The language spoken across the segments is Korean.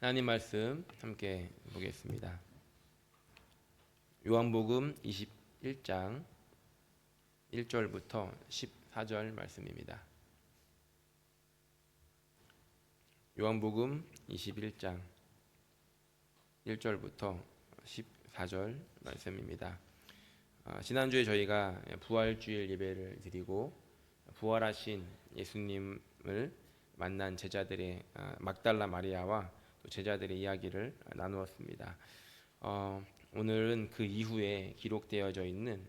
하나님 말씀 함께 보겠습니다. 요한복음 21장 1절부터 14절 말씀입니다. 요한복음 21장 1절부터 14절 말씀입니다. 지난주에 저희가 부활주일 예배를 드리고 부활하신 예수님을 만난 제자들의 막달라 마리아와 또 제자들의 이야기를 나누었습니다. 오늘은 그 이후에 기록되어져 있는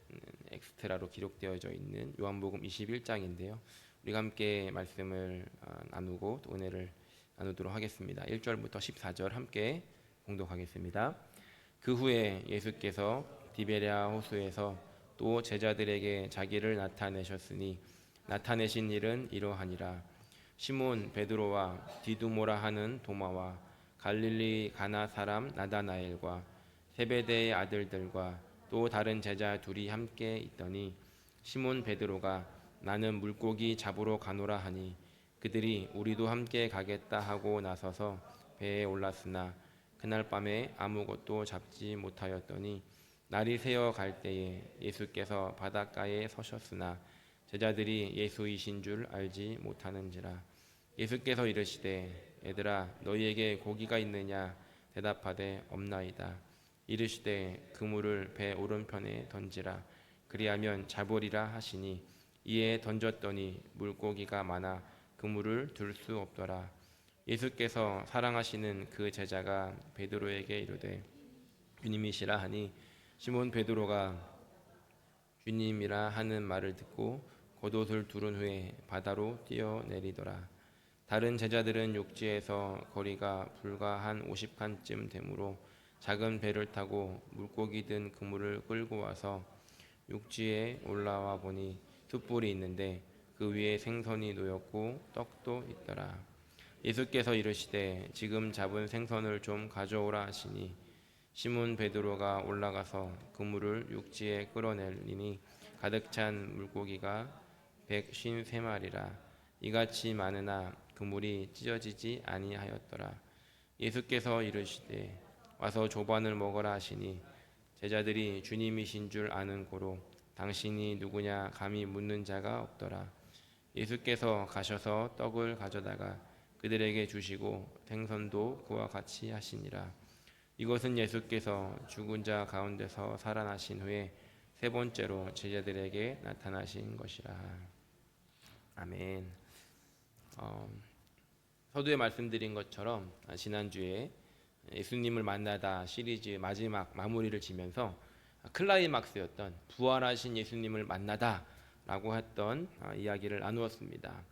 엑스트라로 기록되어져 있는 요한복음 21장인데요. 우리가 함께 말씀을 나누고 또 은혜를 나누도록 하겠습니다. 1절부터 14절 함께 봉독하겠습니다. 그 후에 예수께서 디베랴 호수에서 또 제자들에게 자기를 나타내셨으니 나타내신 일은 이러하니라. 시몬 베드로와 디두모라 하는 도마와 갈릴리 가나 사람 나다나엘과 세베대의 아들들과 또 다른 제자 둘이 함께 있더니 시몬 베드로가 나는 물고기 잡으러 가노라 하니 그들이 우리도 함께 가겠다 하고 나서서 배에 올랐으나 그날 밤에 아무것도 잡지 못하였더니 날이 새어 갈 때에 예수께서 바닷가에 서셨으나 제자들이 예수이신 줄 알지 못하는지라. 예수께서 이르시되 얘들아 너희에게 고기가 있느냐 대답하되 없나이다. 이르시되 그물을 배 오른편에 던지라. 그리하면 잡으리라 하시니 이에 던졌더니 물고기가 많아 그물을 둘 수 없더라. 예수께서 사랑하시는 그 제자가 베드로에게 이르되 주님이시라 하니 시몬 베드로가 주님이라 하는 말을 듣고 겉옷을 두른 후에 바다로 뛰어내리더라. 다른 제자들은 육지에서 거리가 불과 한 50칸쯤 되므로 작은 배를 타고 물고기 든 그물을 끌고 와서 육지에 올라와 보니 숯불이 있는데 그 위에 생선이 놓였고 떡도 있더라. 예수께서 이르시되 지금 잡은 생선을 좀 가져오라 하시니 시몬 베드로가 올라가서 그물을 육지에 끌어내리니 가득 찬 물고기가 153마리라. 이같이 많으나 그물이 찢어지지 아니하였더라. 예수께서 이르시되 와서 조반을 먹으라 하시니 제자들이 주님이신 줄 아는 고로 당신이 누구냐 감히 묻는 자가 없더라. 예수께서 가셔서 떡을 가져다가 그들에게 주시고 생선도 그와 같이 하시니라. 이것은 예수께서 죽은 자 가운데서 살아나신 후에 세 번째로 제자들에게 나타나신 것이라. 아멘. 서두에 말씀드린 것처럼 지난주에 예수님을 만나다 시리즈 마지막 마무리를 지면서 클라이막스였던 부활하신 예수님을 만나다 라고 했던 이야기를 나누었습니다.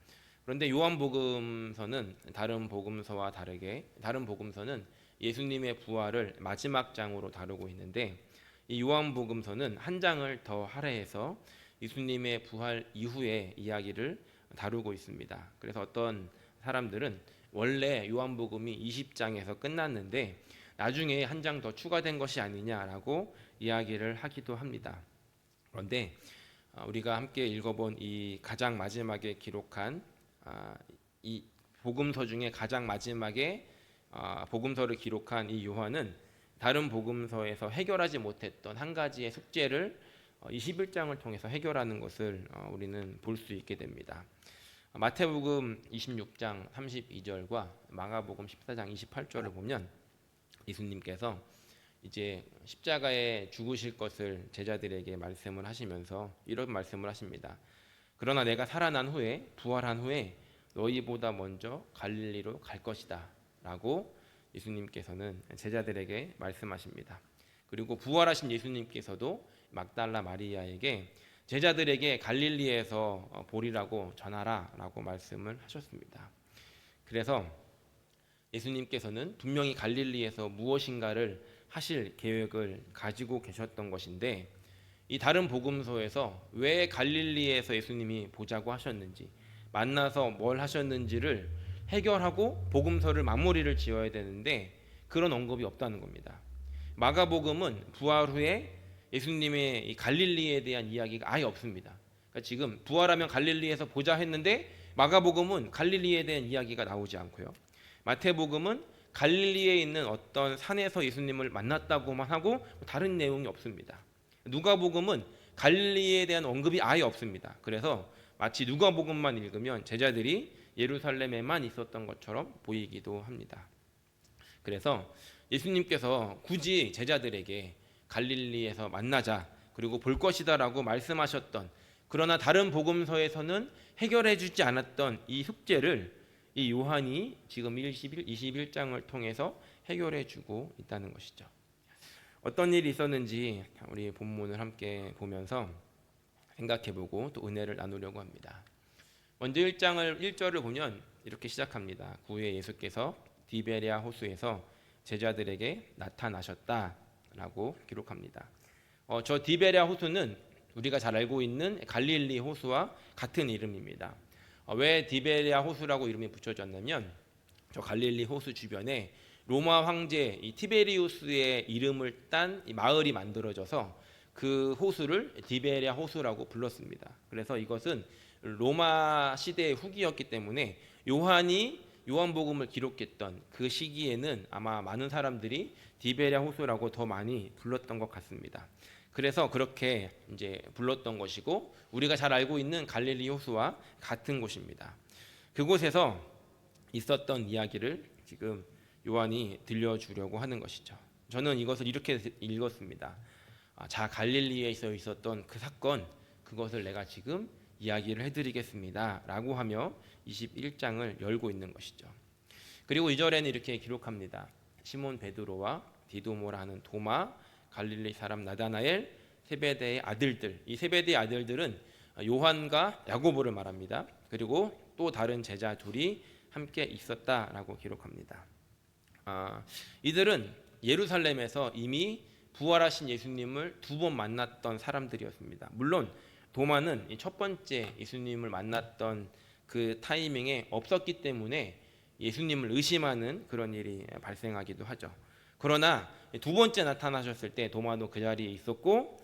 그런데 요한복음서는 다른 복음서와 다르게 다른 복음서는 예수님의 부활을 마지막 장으로 다루고 있는데 이 요한복음서는 한 장을 더 할애해서 예수님의 부활 이후의 이야기를 다루고 있습니다. 그래서 어떤 사람들은 원래 요한복음이 20장에서 끝났는데 나중에 한 장 더 추가된 것이 아니냐라고 이야기를 하기도 합니다. 그런데 우리가 함께 읽어본 이 가장 마지막에 기록한 이 복음서 중에 가장 마지막에 복음서를 기록한 이 요한은 다른 복음서에서 해결하지 못했던 한 가지의 숙제를 21장을 통해서 해결하는 것을 우리는 볼 수 있게 됩니다. 마태복음 26장 32절과 마가복음 14장 28절을 보면 예수님께서 이제 십자가에 죽으실 것을 제자들에게 말씀을 하시면서 이런 말씀을 하십니다. 그러나 내가 살아난 후에 부활한 후에 너희보다 먼저 갈릴리로 갈 것이다 라고 예수님께서는 제자들에게 말씀하십니다. 그리고 부활하신 예수님께서도 막달라 마리아에게 제자들에게 갈릴리에서 보리라고 전하라 라고 말씀을 하셨습니다. 그래서 예수님께서는 분명히 갈릴리에서 무엇인가를 하실 계획을 가지고 계셨던 것인데 이 다른 복음서에서 왜 갈릴리에서 예수님이 보자고 하셨는지 만나서 뭘 하셨는지를 해결하고 복음서를 마무리를 지어야 되는데 그런 언급이 없다는 겁니다. 마가복음은 부활 후에 예수님의 이 갈릴리에 대한 이야기가 아예 없습니다. 그러니까 지금 부활하면 갈릴리에서 보자 했는데 마가복음은 갈릴리에 대한 이야기가 나오지 않고요. 마태복음은 갈릴리에 있는 어떤 산에서 예수님을 만났다고만 하고 다른 내용이 없습니다. 누가복음은 갈릴리에 대한 언급이 아예 없습니다. 그래서 마치 누가복음만 읽으면 제자들이 예루살렘에만 있었던 것처럼 보이기도 합니다. 그래서 예수님께서 굳이 제자들에게 갈릴리에서 만나자, 그리고 볼 것이다라고 말씀하셨던, 그러나 다른 복음서에서는 해결해 주지 않았던 이 숙제를 이 요한이 지금 21장을 통해서 해결해 주고 있다는 것이죠. 어떤 일이 있었는지 우리 본문을 함께 보면서 생각해 보고 또 은혜를 나누려고 합니다. 먼저 1절을 보면 이렇게 시작합니다. 구에 예수께서 디베랴 호수에서 제자들에게 나타나셨다라고 기록합니다. 저 디베랴 호수는 우리가 잘 알고 있는 갈릴리 호수와 같은 이름입니다. 왜 디베랴 호수라고 이름이 붙여졌냐면 저 갈릴리 호수 주변에 로마 황제 이 티베리우스의 이름을 딴 이 마을이 만들어져서 그 호수를 디베랴 호수라고 불렀습니다. 그래서 이것은 로마 시대의 후기였기 때문에 요한이 요한복음을 기록했던 그 시기에는 아마 많은 사람들이 디베랴 호수라고 더 많이 불렀던 것 같습니다. 그래서 그렇게 이제 불렀던 것이고, 우리가 잘 알고 있는 갈릴리 호수와 같은 곳입니다. 그곳에서 있었던 이야기를 지금 요한이 들려주려고 하는 것이죠. 저는 이것을 이렇게 읽었습니다. 자, 갈릴리에서 있었던 그 사건, 그것을 내가 지금 이야기를 해드리겠습니다 라고 하며 21장을 열고 있는 것이죠. 그리고 2절에는 이렇게 기록합니다. 시몬 베드로와 디도모라는 도마, 갈릴리 사람 나다나엘, 세베대의 아들들. 이 세베대의 아들들은 요한과 야고보를 말합니다. 그리고 또 다른 제자 둘이 함께 있었다라고 기록합니다. 이들은 예루살렘에서 이미 부활하신 예수님을 2번 만났던 사람들이었습니다. 물론 도마는 첫 번째 예수님을 만났던 그 타이밍에 없었기 때문에 예수님을 의심하는 그런 일이 발생하기도 하죠. 그러나 두 번째 나타나셨을 때 도마도 그 자리에 있었고,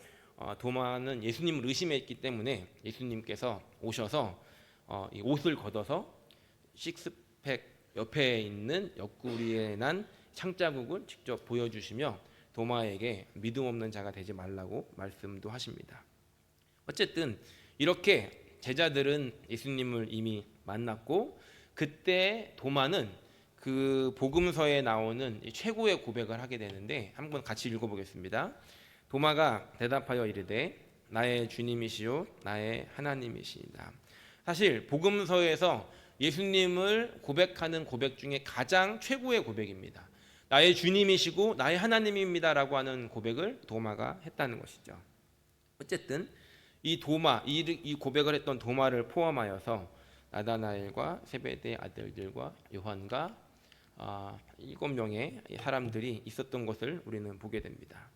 도마는 예수님을 의심했기 때문에 예수님께서 오셔서 이 옷을 걷어서 식스팩 옆에 있는 옆구리에 난 창자국을 직접 보여주시며 도마에게 믿음 없는 자가 되지 말라고 말씀도 하십니다. 어쨌든 이렇게 제자들은 예수님을 이미 만났고, 그때 도마는 그 복음서에 나오는 최고의 고백을 하게 되는데, 한번 같이 읽어보겠습니다. 도마가 대답하여 이르되 나의 주님이시요 나의 하나님이시이다. 사실 복음서에서 예수님을 고백하는 고백 중에 가장 최고의 고백입니다. 나의 주님이시고 나의 하나님입니다라고 하는 고백을 도마가 했다는 것이죠. 어쨌든 이 도마, 이 고백을 했던 도마를 포함하여서 나다나엘과 세베대의 아들들과 요한과 7명의 사람들이 있었던 것을 우리는 보게 됩니다.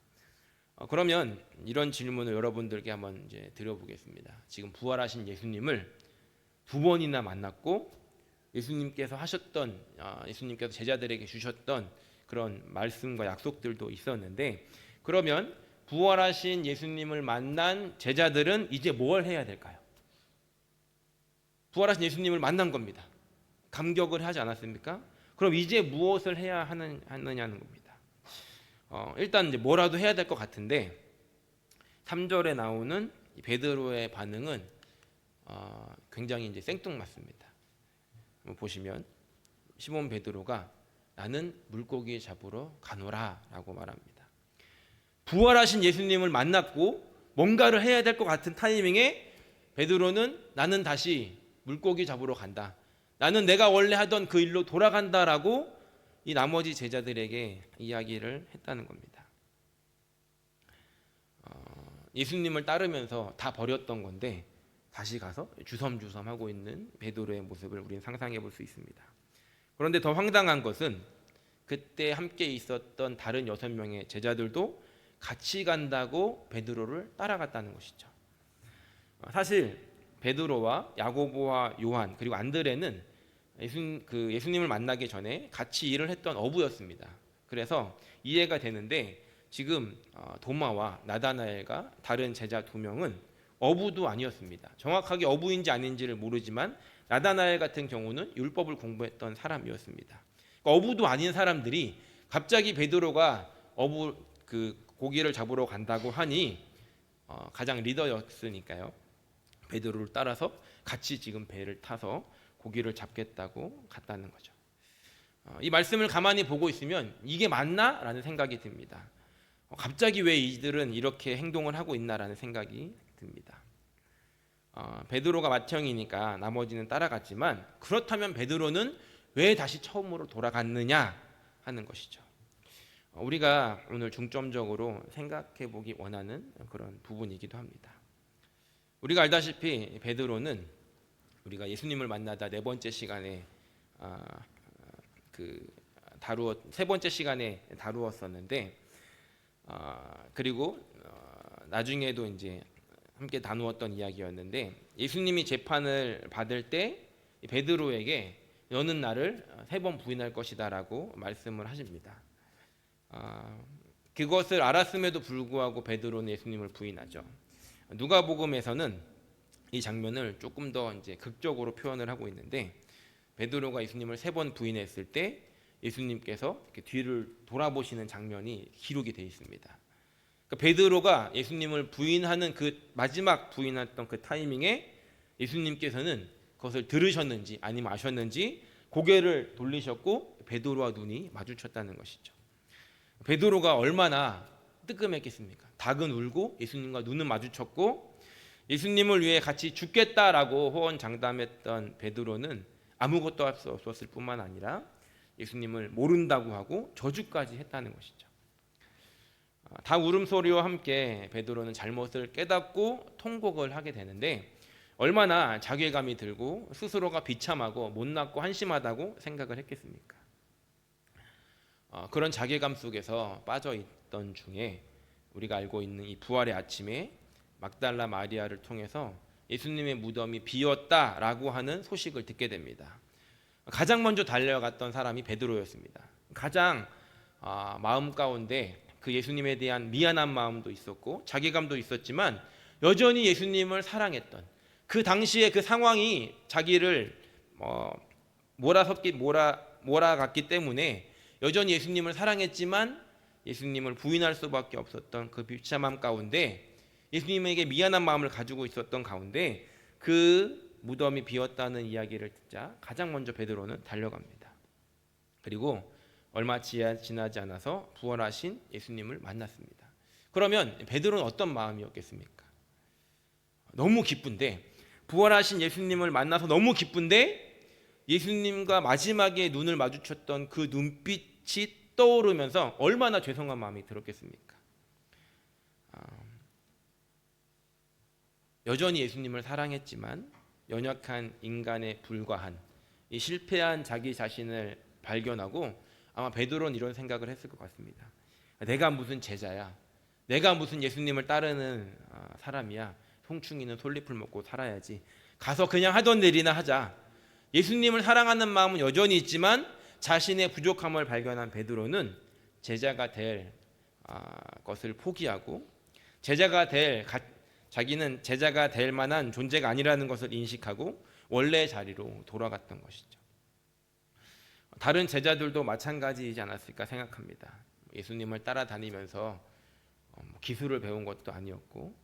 그러면 이런 질문을 여러분들께 한번 이제 드려보겠습니다. 지금 부활하신 예수님을 2번이나 만났고, 예수님께서 제자들에게 주셨던 그런 말씀과 약속들도 있었는데, 그러면 부활하신 예수님을 만난 제자들은 이제 뭘 해야 될까요? 부활하신 예수님을 만난 겁니다. 감격을 하지 않았습니까? 그럼 이제 무엇을 해야 하느냐는 겁니다. 일단 이제 뭐라도 해야 될 것 같은데, 3절에 나오는 베드로의 반응은 굉장히 이제 생뚱맞습니다. 보시면 시몬 베드로가 나는 물고기 잡으러 가노라라고 말합니다. 부활하신 예수님을 만났고 뭔가를 해야 될 것 같은 타이밍에 베드로는 나는 다시 물고기 잡으러 간다. 나는 내가 원래 하던 그 일로 돌아간다라고 이 나머지 제자들에게 이야기를 했다는 겁니다. 예수님을 따르면서 다 버렸던 건데 다시 가서 주섬주섬하고 있는 베드로의 모습을 우리는 상상해 볼 수 있습니다. 그런데 더 황당한 것은 그때 함께 있었던 다른 6명의 제자들도 같이 간다고 베드로를 따라갔다는 것이죠. 사실 베드로와 야고보와 요한 그리고 안드레는 예수님을 만나기 전에 같이 일을 했던 어부였습니다. 그래서 이해가 되는데, 지금 도마와 나다나엘과 다른 제자 2명은 어부도 아니었습니다. 정확하게 어부인지 아닌지를 모르지만 나다나엘 같은 경우는 율법을 공부했던 사람이었습니다. 어부도 아닌 사람들이 갑자기 베드로가 어부 그 고기를 잡으러 간다고 하니 가장 리더였으니까요. 베드로를 따라서 같이 지금 배를 타서 고기를 잡겠다고 갔다는 거죠. 이 말씀을 가만히 보고 있으면 이게 맞나라는 생각이 듭니다. 갑자기 왜 이들은 이렇게 행동을 하고 있나라는 생각이 듭니다. 베드로가 맏형이니까 나머지는 따라갔지만 그렇다면 베드로는 왜 다시 처음으로 돌아갔느냐 하는 것이죠. 우리가 오늘 중점적으로 생각해 보기 원하는 그런 부분이기도 합니다. 우리가 알다시피 베드로는 우리가 예수님을 만나다 네 번째 시간에 세 번째 시간에 다루었었는데 그리고 나중에도 이제 함께 나누었던 이야기였는데 예수님이 재판을 받을 때 베드로에게 너는 나를 3번 부인할 것이다라고 말씀을 하십니다. 그것을 알았음에도 불구하고 베드로는 예수님을 부인하죠. 누가복음에서는 이 장면을 조금 더 이제 극적으로 표현을 하고 있는데 베드로가 예수님을 3번 부인했을 때 예수님께서 이렇게 뒤를 돌아보시는 장면이 기록이 되어 있습니다. 그러니까 베드로가 예수님을 부인하는 그 마지막 부인했던 그 타이밍에 예수님께서는 그것을 들으셨는지 아니면 아셨는지 고개를 돌리셨고 베드로와 눈이 마주쳤다는 것이죠. 베드로가 얼마나 뜨끔했겠습니까? 닭은 울고 예수님과 눈은 마주쳤고 예수님을 위해 같이 죽겠다라고 호언장담했던 베드로는 아무것도 할 수 없었을 뿐만 아니라 예수님을 모른다고 하고 저주까지 했다는 것이죠. 다 울음소리와 함께 베드로는 잘못을 깨닫고 통곡을 하게 되는데 얼마나 자괴감이 들고 스스로가 비참하고 못났고 한심하다고 생각을 했겠습니까? 그런 자괴감 속에서 빠져있던 중에 우리가 알고 있는 이 부활의 아침에 막달라 마리아를 통해서 예수님의 무덤이 비었다라고 하는 소식을 듣게 됩니다. 가장 먼저 달려갔던 사람이 베드로였습니다. 가장 마음 가운데 그 예수님에 대한 미안한 마음도 있었고 자괴감도 있었지만 여전히 예수님을 사랑했던 그 당시에 그 상황이 자기를 몰아갔기 때문에 여전히 예수님을 사랑했지만 예수님을 부인할 수밖에 없었던 그 비참함 가운데 예수님에게 미안한 마음을 가지고 있었던 가운데 그 무덤이 비었다는 이야기를 듣자 가장 먼저 베드로는 달려갑니다. 그리고 얼마 지나지 않아서 부활하신 예수님을 만났습니다. 그러면 베드로는 어떤 마음이었겠습니까? 너무 기쁜데 부활하신 예수님을 만나서 너무 기쁜데 예수님과 마지막에 눈을 마주쳤던 그 눈빛이 떠오르면서 얼마나 죄송한 마음이 들었겠습니까? 여전히 예수님을 사랑했지만 연약한 인간에 불과한 이 실패한 자기 자신을 발견하고 아마 베드로는 이런 생각을 했을 것 같습니다. 내가 무슨 제자야? 내가 무슨 예수님을 따르는 사람이야? 송충이는 솔잎을 먹고 살아야지. 가서 그냥 하던 일이나 하자. 예수님을 사랑하는 마음은 여전히 있지만 자신의 부족함을 발견한 베드로는 제자가 될 것을 포기하고 자기는 제자가 될 만한 존재가 아니라는 것을 인식하고 원래 자리로 돌아갔던 것이죠. 다른 제자들도 마찬가지이지 않았을까 생각합니다. 예수님을 따라다니면서 기술을 배운 것도 아니었고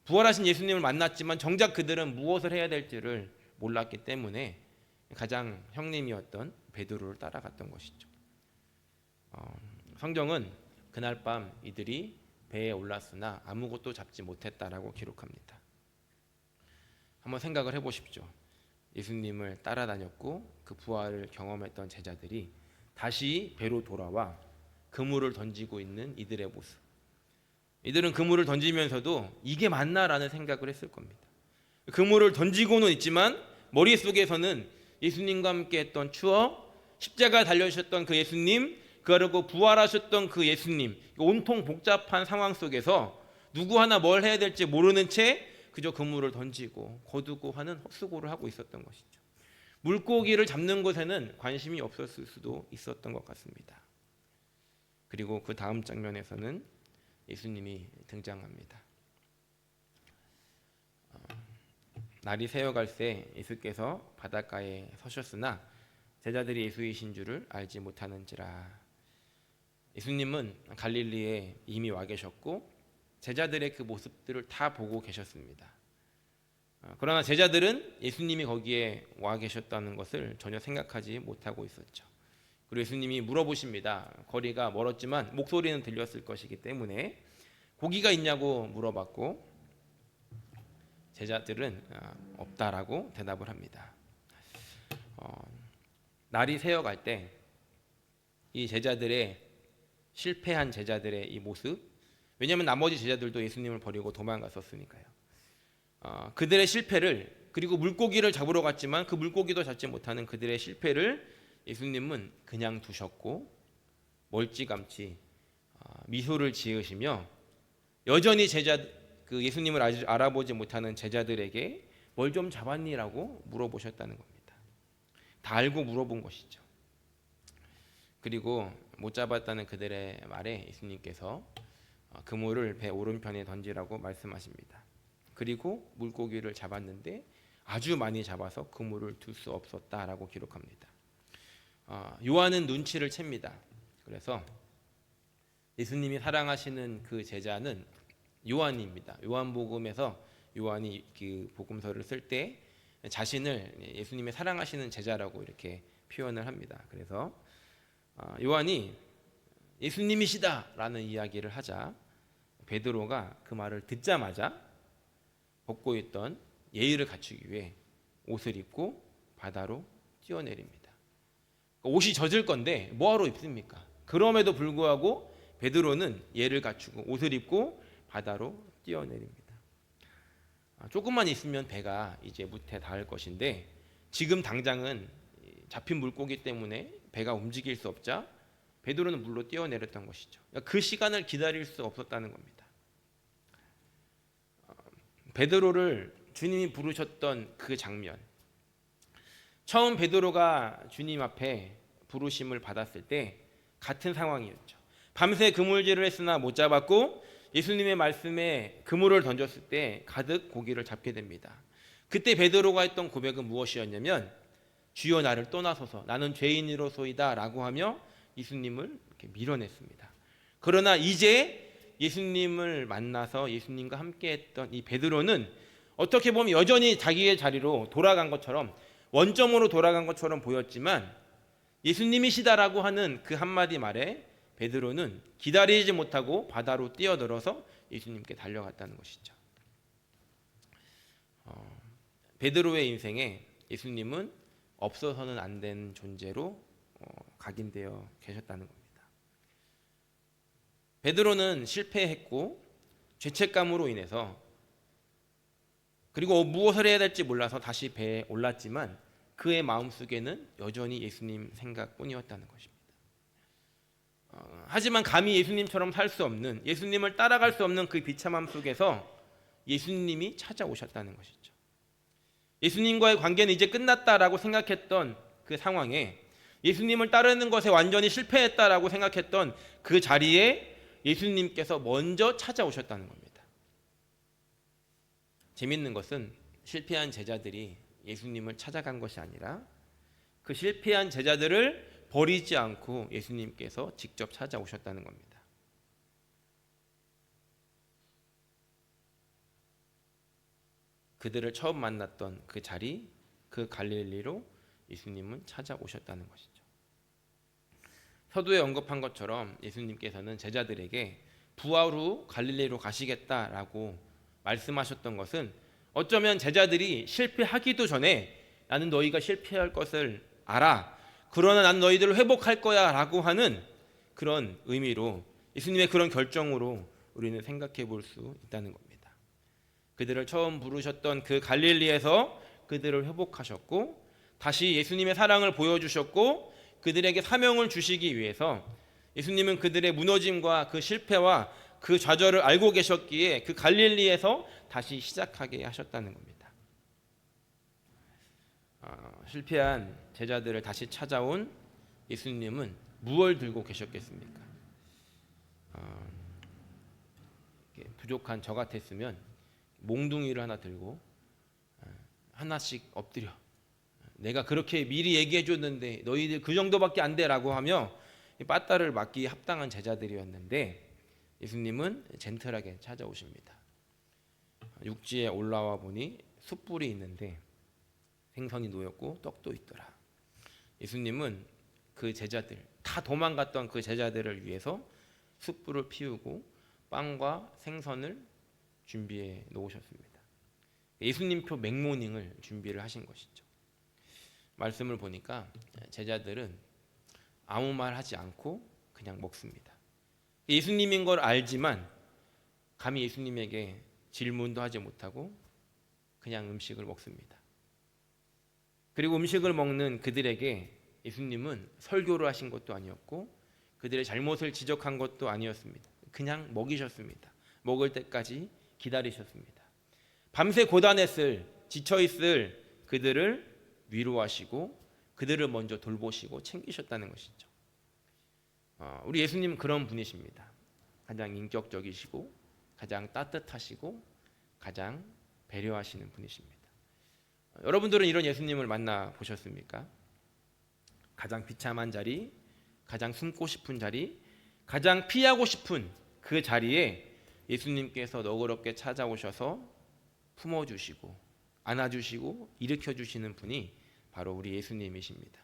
부활하신 예수님을 만났지만 정작 그들은 무엇을 해야 될지를 몰랐기 때문에 가장 형님이었던 베드로를 따라갔던 것이죠. 성경은 그날 밤 이들이 배에 올랐으나 아무것도 잡지 못했다라고 기록합니다. 한번 생각을 해보십시오. 예수님을 따라다녔고 그 부활을 경험했던 제자들이 다시 배로 돌아와 그물을 던지고 있는 이들의 모습. 이들은 그물을 던지면서도 이게 맞나라는 생각을 했을 겁니다. 그물을 던지고는 있지만 머릿속에서는 예수님과 함께 했던 추억, 십자가 달려주셨던 그 예수님, 그리고 부활하셨던 그 예수님, 온통 복잡한 상황 속에서 누구 하나 뭘 해야 될지 모르는 채 그저 그물을 던지고 거두고 하는 헛수고를 하고 있었던 것이죠. 물고기를 잡는 것에는 관심이 없었을 수도 있었던 것 같습니다. 그리고 그 다음 장면에서는 예수님이 등장합니다. 날이 새어갈 새 예수께서 바닷가에 서셨으나 제자들이 예수이신 줄을 알지 못하는지라. 예수님은 갈릴리에 이미 와 계셨고 제자들의 그 모습들을 다 보고 계셨습니다. 그러나 제자들은 예수님이 거기에 와 계셨다는 것을 전혀 생각하지 못하고 있었죠. 그리고 예수님이 물어보십니다. 거리가 멀었지만 목소리는 들렸을 것이기 때문에 고기가 있냐고 물어봤고 제자들은 없다라고 대답을 합니다. 날이 새어갈 때 이 제자들의 실패한 제자들의 이 모습, 왜냐하면 나머지 제자들도 예수님을 버리고 도망갔었으니까요. 그들의 실패를, 그리고 물고기를 잡으러 갔지만 그 물고기도 잡지 못하는 그들의 실패를 예수님은 그냥 두셨고 멀찌감치 미소를 지으시며 여전히 그 예수님을 아직 알아보지 못하는 제자들에게 뭘 좀 잡았니라고 물어보셨다는 겁니다. 다 알고 물어본 것이죠. 그리고 못 잡았다는 그들의 말에 예수님께서 그물을 배 오른편에 던지라고 말씀하십니다. 그리고 물고기를 잡았는데 아주 많이 잡아서 그물을 둘 수 없었다라고 기록합니다. 요한은 눈치를 챕니다. 그래서 예수님이 사랑하시는 그 제자는 요한입니다. 요한복음에서 요한이 그 복음서를 쓸 때 자신을 예수님의 사랑하시는 제자라고 이렇게 표현을 합니다. 그래서 요한이 예수님이시다라는 이야기를 하자 베드로가 그 말을 듣자마자 벗고 있던 예의를 갖추기 위해 옷을 입고 바다로 뛰어내립니다. 옷이 젖을 건데 뭐하러 입습니까? 그럼에도 불구하고 베드로는 예를 갖추고 옷을 입고 바다로 뛰어내립니다. 조금만 있으면 배가 이제 무태 닿을 것인데 지금 당장은 잡힌 물고기 때문에 배가 움직일 수 없자 베드로는 물로 뛰어내렸던 것이죠. 그 시간을 기다릴 수 없었다는 겁니다. 베드로를 주님이 부르셨던 그 장면, 처음 베드로가 주님 앞에 부르심을 받았을 때 같은 상황이었죠. 밤새 그물질을 했으나 못 잡았고 예수님의 말씀에 그물을 던졌을 때 가득 고기를 잡게 됩니다. 그때 베드로가 했던 고백은 무엇이었냐면 주여 나를 떠나소서 나는 죄인이로소이다 라고 하며 예수님을 이렇게 밀어냈습니다. 그러나 이제 예수님을 만나서 예수님과 함께했던 이 베드로는 어떻게 보면 여전히 자기의 자리로 돌아간 것처럼 원점으로 돌아간 것처럼 보였지만 예수님이시다라고 하는 그 한마디 말에 베드로는 기다리지 못하고 바다로 뛰어들어서 예수님께 달려갔다는 것이죠. 베드로의 인생에 예수님은 없어서는 안 된 존재로 각인되어 계셨다는 겁니다. 베드로는 실패했고 죄책감으로 인해서 그리고 무엇을 해야 될지 몰라서 다시 배에 올랐지만 그의 마음속에는 여전히 예수님 생각뿐이었다는 것입니다. 하지만 감히 예수님처럼 살 수 없는, 예수님을 따라갈 수 없는 그 비참함 속에서 예수님이 찾아오셨다는 것이죠. 예수님과의 관계는 이제 끝났다라고 생각했던 그 상황에 예수님을 따르는 것에 완전히 실패했다라고 생각했던 그 자리에 예수님께서 먼저 찾아오셨다는 겁니다. 재밌는 것은 실패한 제자들이 예수님을 찾아간 것이 아니라 그 실패한 제자들을 버리지 않고 예수님께서 직접 찾아오셨다는 겁니다. 그들을 처음 만났던 그 자리, 그 갈릴리로 예수님은 찾아오셨다는 것이죠. 서두에 언급한 것처럼 예수님께서는 제자들에게 부활 후 갈릴리로 가시겠다라고 말씀하셨던 것은 어쩌면 제자들이 실패하기도 전에 나는 너희가 실패할 것을 알아. 그러나 난 너희들을 회복할 거야 라고 하는 그런 의미로 예수님의 그런 결정으로 우리는 생각해 볼 수 있다는 겁니다. 그들을 처음 부르셨던 그 갈릴리에서 그들을 회복하셨고 다시 예수님의 사랑을 보여주셨고 그들에게 사명을 주시기 위해서 예수님은 그들의 무너짐과 그 실패와 그 좌절을 알고 계셨기에 그 갈릴리에서 다시 시작하게 하셨다는 겁니다. 실패한 제자들을 다시 찾아온 예수님은 무엇을 들고 계셨겠습니까? 부족한 저 같았으면 몽둥이를 하나 들고 하나씩 엎드려 내가 그렇게 미리 얘기해 줬는데 너희들 그 정도밖에 안 돼라고 하며 빠따를 맞기 합당한 제자들이었는데 예수님은 젠틀하게 찾아오십니다. 육지에 올라와 보니 숯불이 있는데 생선이 놓였고 떡도 있더라. 예수님은 그 제자들, 다 도망갔던 그 제자들을 위해서 숯불을 피우고 빵과 생선을 준비해 놓으셨습니다. 예수님표 맥모닝을 준비를 하신 것이죠. 말씀을 보니까 제자들은 아무 말 하지 않고 그냥 먹습니다. 예수님인 걸 알지만 감히 예수님에게 질문도 하지 못하고 그냥 음식을 먹습니다. 그리고 음식을 먹는 그들에게 예수님은 설교를 하신 것도 아니었고 그들의 잘못을 지적한 것도 아니었습니다. 그냥 먹이셨습니다. 먹을 때까지 기다리셨습니다. 밤새 고단했을, 지쳐있을 그들을 위로하시고 그들을 먼저 돌보시고 챙기셨다는 것이죠. 우리 예수님은 그런 분이십니다. 가장 인격적이시고 가장 따뜻하시고 가장 배려하시는 분이십니다. 여러분들은 이런 예수님을 만나 보셨습니까? 가장 비참한 자리, 가장 숨고 싶은 자리, 가장 피하고 싶은 그 자리에 예수님께서 너그럽게 찾아오셔서 품어주시고 안아주시고 일으켜주시는 분이 바로 우리 예수님이십니다.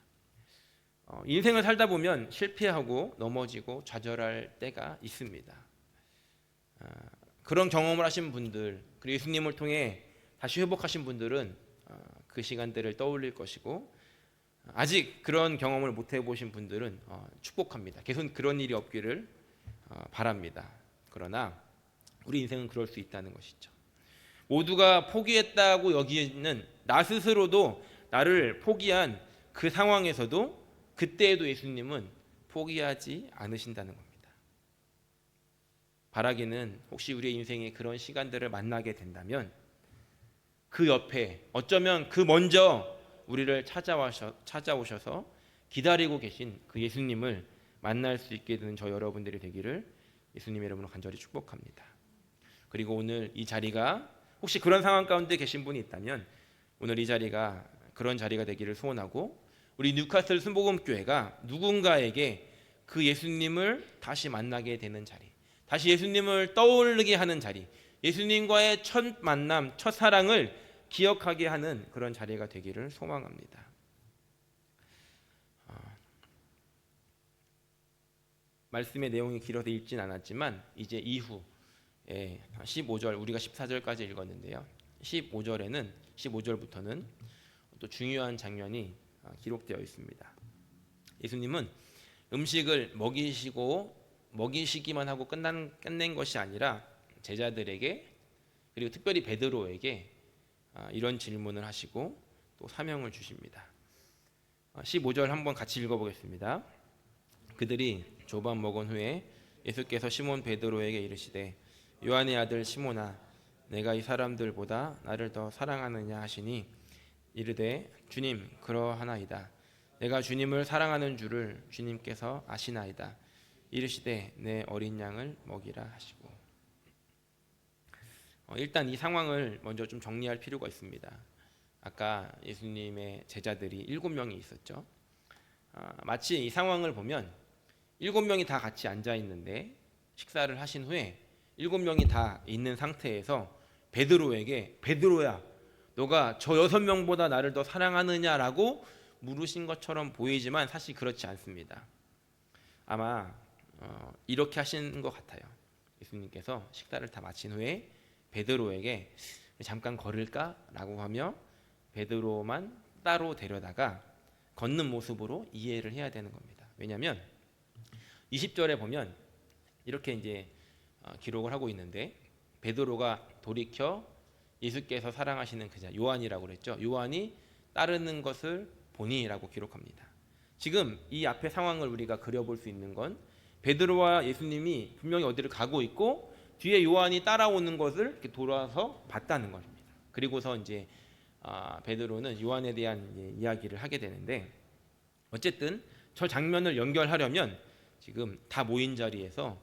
인생을 살다 보면 실패하고 넘어지고 좌절할 때가 있습니다. 그런 경험을 하신 분들, 그리고 예수님을 통해 다시 회복하신 분들은 그 시간들을 떠올릴 것이고 아직 그런 경험을 못 해보신 분들은 축복합니다. 계속 그런 일이 없기를 바랍니다. 그러나 우리 인생은 그럴 수 있다는 것이죠. 모두가 포기했다고 여기는 나 스스로도 나를 포기한 그 상황에서도 그때에도 예수님은 포기하지 않으신다는 겁니다. 바라기는 혹시 우리의 인생에 그런 시간들을 만나게 된다면 그 옆에 어쩌면 그 먼저 우리를 찾아오셔서 기다리고 계신 그 예수님을 만날 수 있게 되는 저 여러분들이 되기를 예수님의 이름으로 간절히 축복합니다. 그리고 오늘 이 자리가 혹시 그런 상황 가운데 계신 분이 있다면 오늘 이 자리가 그런 자리가 되기를 소원하고 우리 뉴카슬 순복음교회가 누군가에게 그 예수님을 다시 만나게 되는 자리, 다시 예수님을 떠올리게 하는 자리, 예수님과의 첫 만남, 첫 사랑을 기억하게 하는 그런 자리가 되기를 소망합니다. 말씀의 내용이 길어서 읽진 않았지만 이제 이후에 15절, 우리가 14절까지 읽었는데요. 15절부터는 또 중요한 장면이 기록되어 있습니다. 예수님은 음식을 먹이시기만 하고 끝낸 것이 아니라 제자들에게 그리고 특별히 베드로에게 이런 질문을 하시고 또 사명을 주십니다. 15절 한번 같이 읽어보겠습니다. 그들이 조반 먹은 후에 예수께서 시몬 베드로에게 이르시되 요한의 아들 시몬아 내가 이 사람들보다 나를 더 사랑하느냐 하시니 이르되 주님 그러하나이다. 내가 주님을 사랑하는 줄을 주님께서 아시나이다. 이르시되 내 어린 양을 먹이라 하시고 일단 이 상황을 먼저 좀 정리할 필요가 있습니다. 아까 예수님의 제자들이 7명이 있었죠. 마치 이 상황을 보면 7명이 다 같이 앉아 있는데 식사를 하신 후에 7명이 다 있는 상태에서 베드로에게 베드로야 너가 저 6명보다 나를 더 사랑하느냐라고 물으신 것처럼 보이지만 사실 그렇지 않습니다. 아마 이렇게 하신 것 같아요. 예수님께서 식사를 다 마친 후에 베드로에게 잠깐 걸을까라고 하며 베드로만 따로 데려다가 걷는 모습으로 이해를 해야 되는 겁니다. 왜냐하면 20절에 보면 이렇게 이제 기록을 하고 있는데 베드로가 돌이켜 예수께서 사랑하시는 그자 요한이라고 그랬죠. 요한이 따르는 것을 보니라고 기록합니다. 지금 이 앞의 상황을 우리가 그려볼 수 있는 건 베드로와 예수님이 분명히 어디를 가고 있고 뒤에 요한이 따라오는 것을 이렇게 돌아서 봤다는 것입니다. 그리고서 이제 베드로는 요한에 대한 이야기를 하게 되는데 어쨌든 저 장면을 연결하려면 지금 다 모인 자리에서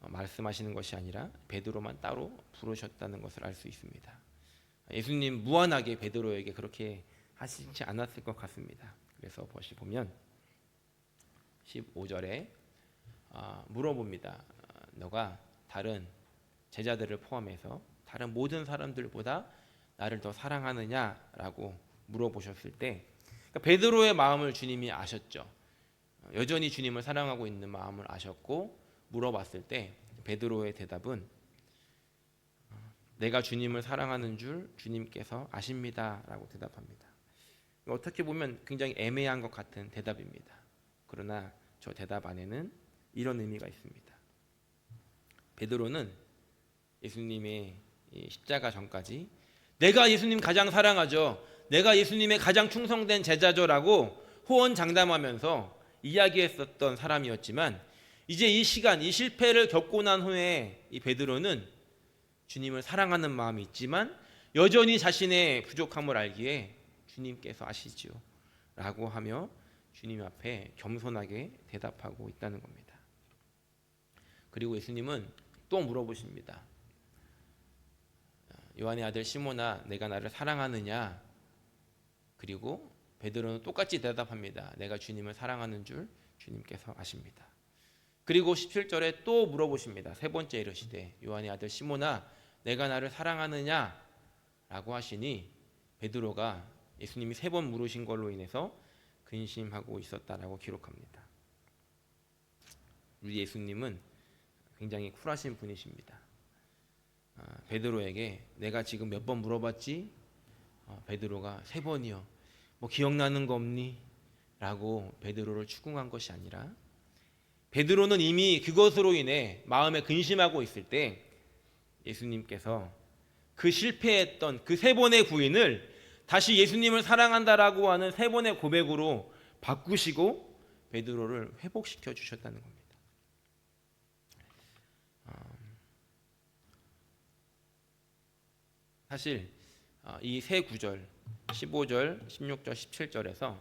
말씀하시는 것이 아니라 베드로만 따로 부르셨다는 것을 알 수 있습니다. 예수님 무한하게 베드로에게 그렇게 하시지 않았을 것 같습니다. 그래서 보면 15절에 물어봅니다. 너가 다른 제자들을 포함해서 다른 모든 사람들보다 나를 더 사랑하느냐라고 물어보셨을 때, 그러니까 베드로의 마음을 주님이 아셨죠. 여전히 주님을 사랑하고 있는 마음을 아셨고, 물어봤을 때 베드로의 대답은 내가 주님을 사랑하는 줄 주님께서 아십니다라고 대답합니다. 어떻게 보면 굉장히 애매한 것 같은 대답입니다. 그러나 저 대답 안에는 이런 의미가 있습니다. 베드로는 예수님의 십자가 전까지 내가 예수님 가장 사랑하죠, 내가 예수님의 가장 충성된 제자죠라고 호언장담하면서 이야기했었던 사람이었지만, 이제 이 시간, 이 실패를 겪고 난 후에 이 베드로는 주님을 사랑하는 마음이 있지만 여전히 자신의 부족함을 알기에 주님께서 아시지요 라고 하며 주님 앞에 겸손하게 대답하고 있다는 겁니다. 그리고 예수님은 또 물어보십니다. 요한의 아들 시몬아, 내가 나를 사랑하느냐? 그리고 베드로는 똑같이 대답합니다. 내가 주님을 사랑하는 줄 주님께서 아십니다. 그리고 17절에 또 물어보십니다. 세 번째 이르시되 요한의 아들 시몬아, 내가 나를 사랑하느냐? 라고 하시니 베드로가 예수님이 세 번 물으신 걸로 인해서 근심하고 있었다라고 기록합니다. 우리 예수님은 굉장히 쿨하신 분이십니다. 베드로에게 내가 지금 몇 번 물어봤지? 베드로가 세 번이요. 뭐 기억나는 거 없니? 라고 베드로를 추궁한 것이 아니라, 베드로는 이미 그것으로 인해 마음에 근심하고 있을 때 예수님께서 그 실패했던 그 세 번의 부인을 다시 예수님을 사랑한다라고 하는 세 번의 고백으로 바꾸시고 베드로를 회복시켜 주셨다는 겁니다. 사실 이 세 구절 15절, 16절, 17절에서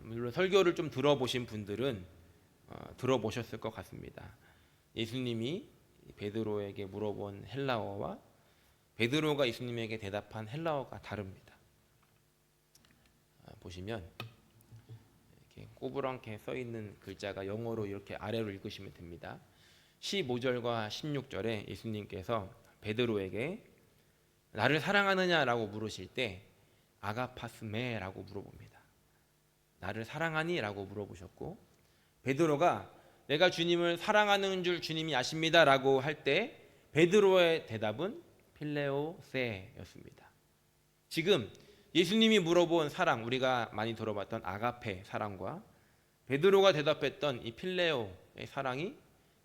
물론 설교를 좀 들어보신 분들은 들어보셨을 것 같습니다. 예수님이 베드로에게 물어본 헬라어와 베드로가 예수님에게 대답한 헬라어가 다릅니다. 보시면 이렇게 꼬부랑게 써 있는 글자가 영어로 이렇게 아래로 읽으시면 됩니다. 15절과 16절에 예수님께서 베드로에게 나를 사랑하느냐라고 물으실 때 아가파스메라고 물어봅니다. 나를 사랑하니라고 물어보셨고, 베드로가 내가 주님을 사랑하는 줄 주님이 아십니다라고 할 때 베드로의 대답은 필레오세였습니다. 지금 예수님이 물어본 사랑, 우리가 많이 들어봤던 아가페 사랑과 베드로가 대답했던 이 필레오의 사랑이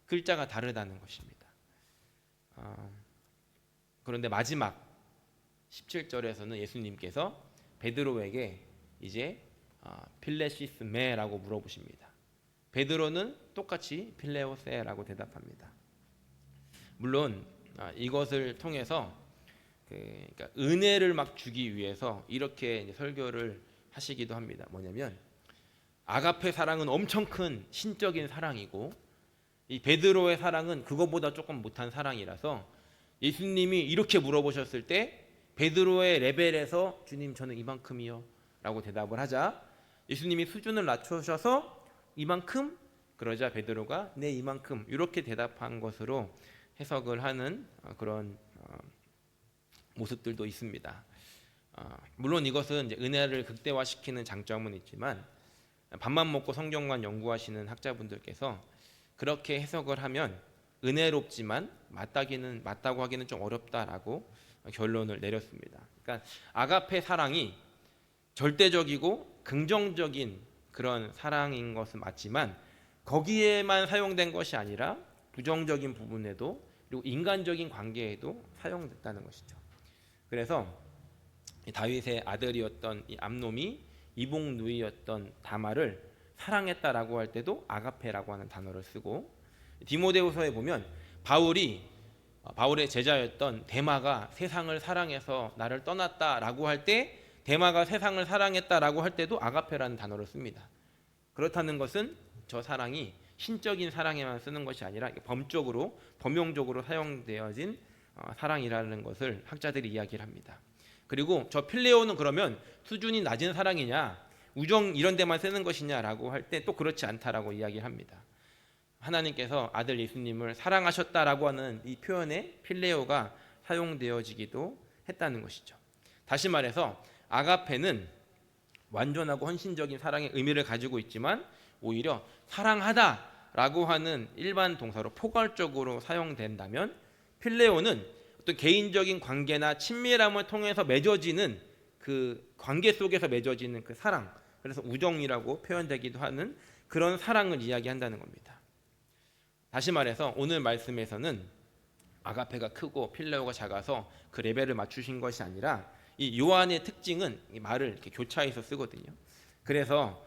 글자가 다르다는 것입니다. 그런데 마지막 17절에서는 예수님께서 베드로에게 이제 필레시스메라고 물어보십니다. 베드로는 똑같이 필레오세라고 대답합니다. 물론 이것을 통해서 그러니까 은혜를 막 주기 위해서 이렇게 설교를 하시기도 합니다. 뭐냐면 아가페 사랑은 엄청 큰 신적인 사랑이고 이 베드로의 사랑은 그것보다 조금 못한 사랑이라서 예수님이 이렇게 물어보셨을 때 베드로의 레벨에서 주님 저는 이만큼이요 라고 대답을 하자 예수님이 수준을 낮추셔서 이만큼, 그러자 베드로가 네 이만큼 이렇게 대답한 것으로 해석을 하는 그런 모습들도 있습니다. 물론 이것은 이제 은혜를 극대화시키는 장점은 있지만 밥만 먹고 성경만 연구하시는 학자분들께서 그렇게 해석을 하면 은혜롭지만 맞다고 하기는 좀 어렵다라고 결론을 내렸습니다. 그러니까 아가페 사랑이 절대적이고 긍정적인 그런 사랑인 것은 맞지만 거기에만 사용된 것이 아니라 부정적인 부분에도 그리고 인간적인 관계에도 사용됐다는 것이죠. 그래서 다윗의 아들이었던 이 암놈이 이복 누이였던 다말을 사랑했다라고 할 때도 아가페라고 하는 단어를 쓰고, 디모데후서에 보면 바울의 제자였던 데마가 세상을 사랑해서 나를 떠났다라고 할 때 데마가 세상을 사랑했다라고 할 때도 아가페라는 단어를 씁니다. 그렇다는 것은 저 사랑이 신적인 사랑에만 쓰는 것이 아니라 범용적으로 사용되어진 사랑이라는 것을 학자들이 이야기를 합니다. 그리고 저 필레오는 그러면 수준이 낮은 사랑이냐, 우정 이런 데만 쓰는 것이냐라고 할 때 또 그렇지 않다라고 이야기합니다. 하나님께서 아들 예수님을 사랑하셨다라고 하는 이 표현에 필레오가 사용되어지기도 했다는 것이죠. 다시 말해서 아가페는 완전하고 헌신적인 사랑의 의미를 가지고 있지만 오히려 사랑하다라고 하는 일반 동사로 포괄적으로 사용된다면 필레오는 어떤 개인적인 관계나 친밀함을 통해서 맺어지는 그 관계 속에서 맺어지는 그 사랑, 그래서 우정이라고 표현되기도 하는 그런 사랑을 이야기한다는 겁니다. 다시 말해서 오늘 말씀에서는 아가페가 크고 필레오가 작아서 그 레벨을 맞추신 것이 아니라 이 요한의 특징은 이 말을 이렇게 교차해서 쓰거든요. 그래서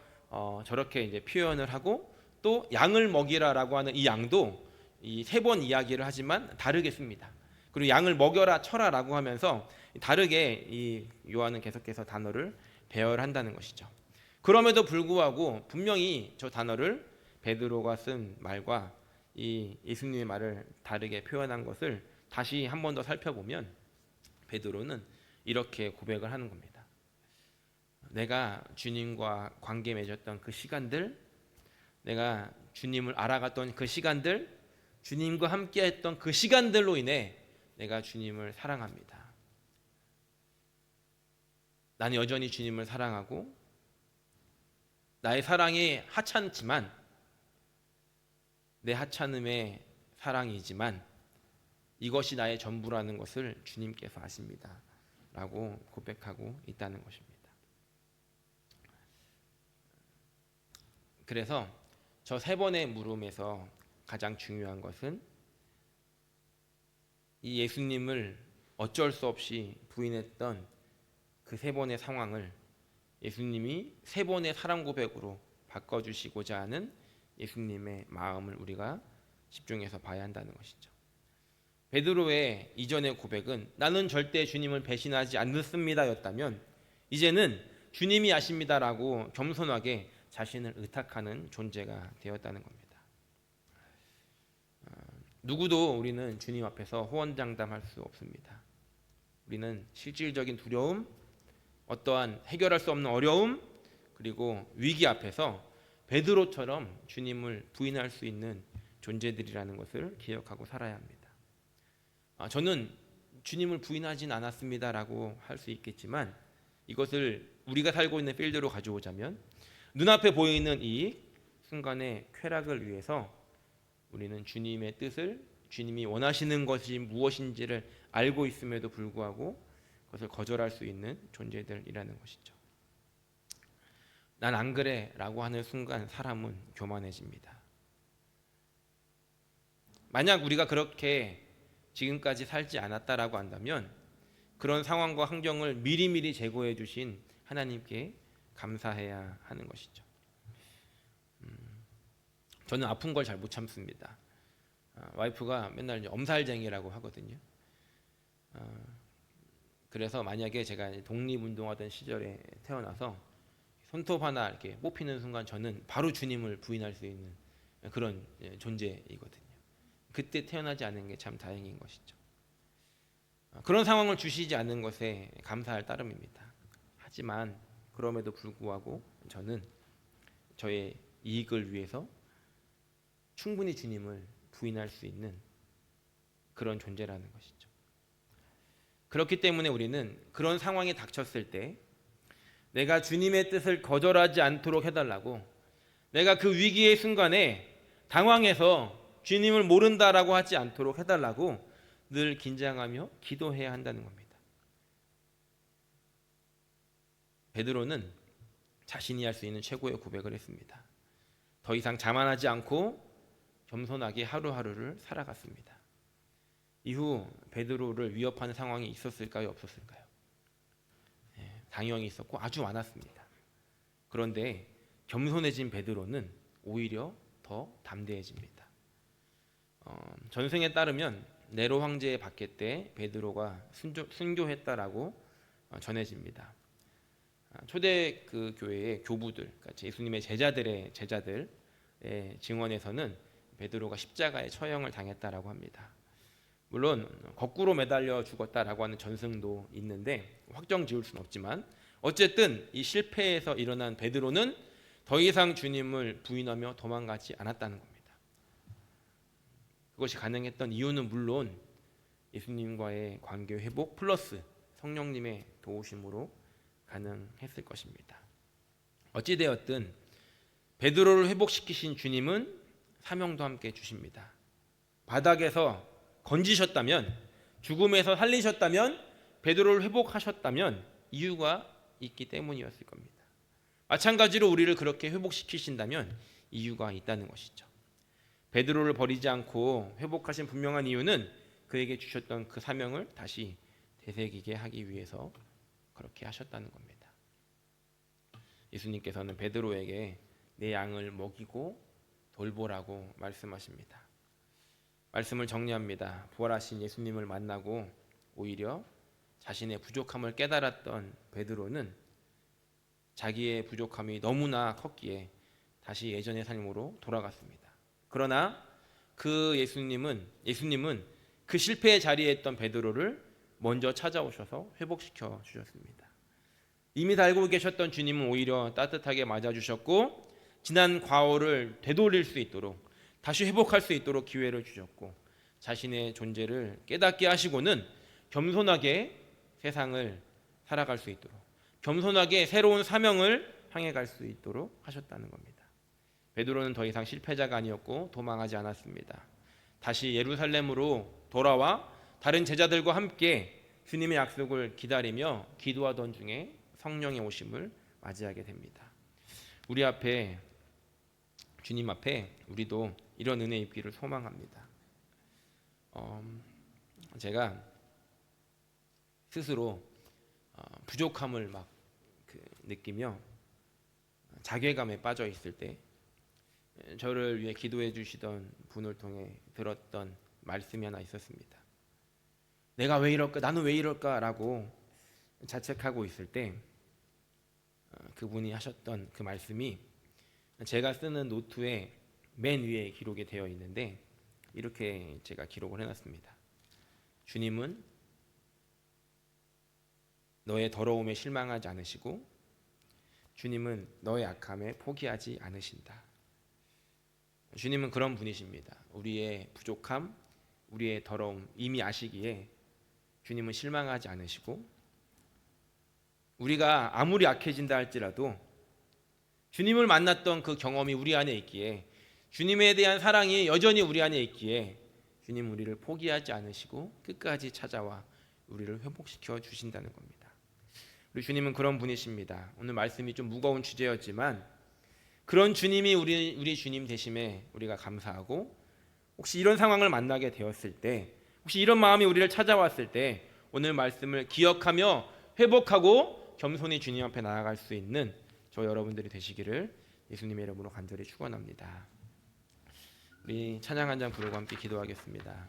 저렇게 이제 표현을 하고 또 양을 먹이라라고 하는 이 양도 이 세 번 이야기를 하지만 다르게 씁니다. 그리고 양을 먹여라 쳐라라고 하면서 다르게 이 요한은 계속해서 단어를 배열한다는 것이죠. 그럼에도 불구하고 분명히 저 단어를 베드로가 쓴 말과 이 예수님의 말을 다르게 표현한 것을 다시 한 번 더 살펴보면 베드로는 이렇게 고백을 하는 겁니다. 내가 주님과 관계 맺었던 그 시간들, 내가 주님을 알아갔던 그 시간들, 주님과 함께했던 그 시간들로 인해 내가 주님을 사랑합니다. 나는 여전히 주님을 사랑하고 나의 사랑이 하찮지만 내 하찮음의 사랑이지만 이것이 나의 전부라는 것을 주님께서 아십니다. 라고 고백하고 있다는 것입니다. 그래서 저 세 번의 물음에서 가장 중요한 것은 이 예수님을 어쩔 수 없이 부인했던 그 세 번의 상황을 예수님이 세 번의 사랑 고백으로 바꿔주시고자 하는 예수님의 마음을 우리가 집중해서 봐야 한다는 것이죠. 베드로의 이전의 고백은 나는 절대 주님을 배신하지 않습니다 였다면 이제는 주님이 아십니다라고 겸손하게 자신을 의탁하는 존재가 되었다는 겁니다. 누구도 우리는 주님 앞에서 호언장담할 수 없습니다. 우리는 실질적인 두려움, 어떠한 해결할 수 없는 어려움, 그리고 위기 앞에서 베드로처럼 주님을 부인할 수 있는 존재들이라는 것을 기억하고 살아야 합니다. 저는 주님을 부인하진 않았습니다라고 할 수 있겠지만 이것을 우리가 살고 있는 필드로 가져오자면 눈앞에 보이는 이 순간의 쾌락을 위해서 우리는 주님의 뜻을, 주님이 원하시는 것이 무엇인지를 알고 있음에도 불구하고 그것을 거절할 수 있는 존재들이라는 것이죠. 난 안 그래 라고 하는 순간 사람은 교만해집니다. 만약 우리가 그렇게 지금까지 살지 않았다라고 한다면 그런 상황과 환경을 미리미리 제거해 주신 하나님께 감사해야 하는 것이죠. 저는 아픈 걸 잘 못 참습니다. 와이프가 맨날 엄살쟁이라고 하거든요. 그래서 만약에 제가 독립운동하던 시절에 태어나서 손톱 하나 이렇게 뽑히는 순간 저는 바로 주님을 부인할 수 있는 그런 존재이거든요. 그때 태어나지 않은 게 참 다행인 것이죠. 그런 상황을 주시지 않는 것에 감사할 따름입니다. 하지만 그럼에도 불구하고 저는 저의 이익을 위해서 충분히 주님을 부인할 수 있는 그런 존재라는 것이죠. 그렇기 때문에 우리는 그런 상황에 닥쳤을 때 내가 주님의 뜻을 거절하지 않도록 해달라고, 내가 그 위기의 순간에 당황해서 주님을 모른다라고 하지 않도록 해달라고 늘 긴장하며 기도해야 한다는 겁니다. 베드로는 자신이 할 수 있는 최고의 고백을 했습니다. 더 이상 자만하지 않고 겸손하게 하루하루를 살아갔습니다. 이후 베드로를 위협하는 상황이 있었을까요? 없었을까요? 당연히 있었고 아주 많았습니다. 그런데 겸손해진 베드로는 오히려 더 담대해집니다. 전승에 따르면 네로 황제의 박해 때 베드로가 순교했다라고 전해집니다. 초대 그 교회의 교부들, 그러니까 예수님의 제자들의 증언에서는 베드로가 십자가에 처형을 당했다라고 합니다. 물론 거꾸로 매달려 죽었다라고 하는 전승도 있는데 확정 지을 수는 없지만 어쨌든 이 실패에서 일어난 베드로는 더 이상 주님을 부인하며 도망가지 않았다는 겁니다. 그것이 가능했던 이유는 물론 예수님과의 관계 회복 플러스 성령님의 도우심으로 가능했을 것입니다. 어찌되었든 베드로를 회복시키신 주님은 사명도 함께 주십니다. 바닥에서 건지셨다면, 죽음에서 살리셨다면, 베드로를 회복하셨다면 이유가 있기 때문이었을 겁니다. 마찬가지로 우리를 그렇게 회복시키신다면 이유가 있다는 것이죠. 베드로를 버리지 않고 회복하신 분명한 이유는 그에게 주셨던 그 사명을 다시 되새기게 하기 위해서 그렇게 하셨다는 겁니다. 예수님께서는 베드로에게 내 양을 먹이고 돌보라고 말씀하십니다. 말씀을 정리합니다. 부활하신 예수님을 만나고 오히려 자신의 부족함을 깨달았던 베드로는 자기의 부족함이 너무나 컸기에 다시 예전의 삶으로 돌아갔습니다. 그러나 그 예수님은 그 실패의 자리에 있던 베드로를 먼저 찾아오셔서 회복시켜 주셨습니다. 이미 알고 계셨던 주님은 오히려 따뜻하게 맞아주셨고 지난 과오를 되돌릴 수 있도록 다시 회복할 수 있도록 기회를 주셨고 자신의 존재를 깨닫게 하시고는 겸손하게 세상을 살아갈 수 있도록 겸손하게 새로운 사명을 향해 갈 수 있도록 하셨다는 겁니다. 베드로는 더 이상 실패자가 아니었고 도망하지 않았습니다. 다시 예루살렘으로 돌아와 다른 제자들과 함께 주님의 약속을 기다리며 기도하던 중에 성령의 오심을 맞이하게 됩니다. 주님 앞에 우리도 이런 은혜 입기를 소망합니다. 제가 스스로 부족함을 느끼며 자괴감에 빠져 있을 때 저를 위해 기도해 주시던 분을 통해 들었던 말씀이 하나 있었습니다. 내가 왜 이럴까? 나는 왜 이럴까?라고 자책하고 있을 때 그분이 하셨던 그 말씀이 제가 쓰는 노트에 맨 위에 기록이 되어 있는데 이렇게 제가 기록을 해놨습니다. 주님은 너의 더러움에 실망하지 않으시고 주님은 너의 악함에 포기하지 않으신다. 주님은 그런 분이십니다. 우리의 부족함, 우리의 더러움 이미 아시기에 주님은 실망하지 않으시고 우리가 아무리 악해진다 할지라도 주님을 만났던 그 경험이 우리 안에 있기에 주님에 대한 사랑이 여전히 우리 안에 있기에 주님 우리를 포기하지 않으시고 끝까지 찾아와 우리를 회복시켜 주신다는 겁니다. 우리 주님은 그런 분이십니다. 오늘 말씀이 좀 무거운 주제였지만 그런 주님이 우리 주님 되심에 우리가 감사하고 혹시 이런 상황을 만나게 되었을 때 혹시 이런 마음이 우리를 찾아왔을 때 오늘 말씀을 기억하며 회복하고 겸손히 주님 앞에 나아갈 수 있는 저 여러분들이 되시기를 예수님의 이름으로 간절히 축원합니다. 우리 찬양 한 장 부르고 함께 기도하겠습니다.